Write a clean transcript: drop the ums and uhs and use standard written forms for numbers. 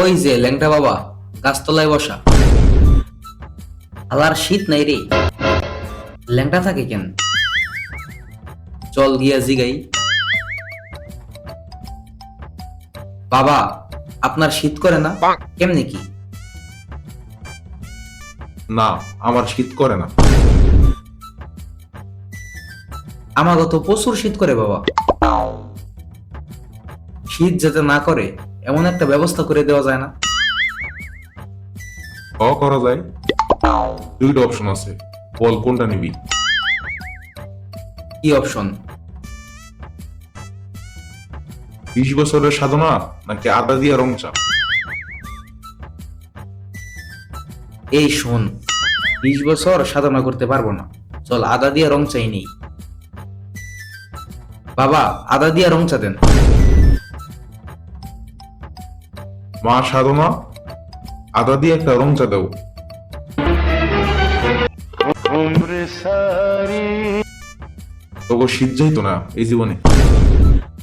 ওই যে ল্যাংটা বাবা গাছতলায় বসা। আলার শীত নাই রে, ল্যাংটা থাকে কেন? চল গিয়া জিগাই। বাবা, আপনার শীত করে না? কেমনে কি? না, আমার শীত করে না। আমাকে তো প্রচুর শীত করে বাবা। শীত যাতে না করে এমন একটা ব্যবস্থা করে দেওয়া যায় না? করা যায়। দুইটা অপশন আছে, বল কোনটা নিবি? কি অপশন? 20 বছরের সাধনা নাকি আদা দিয়া রং চা? এই শোন, 20 বছর সাধনা করতে পারবো না, চল আদা দিয়া রং চাই নেই। বাবা, আদা দিয়া রং চা দেন। মা সাধনা, আদা দিয়ে একটা রং চা দাও। তোকে শীত যাইতো না এই জীবনে।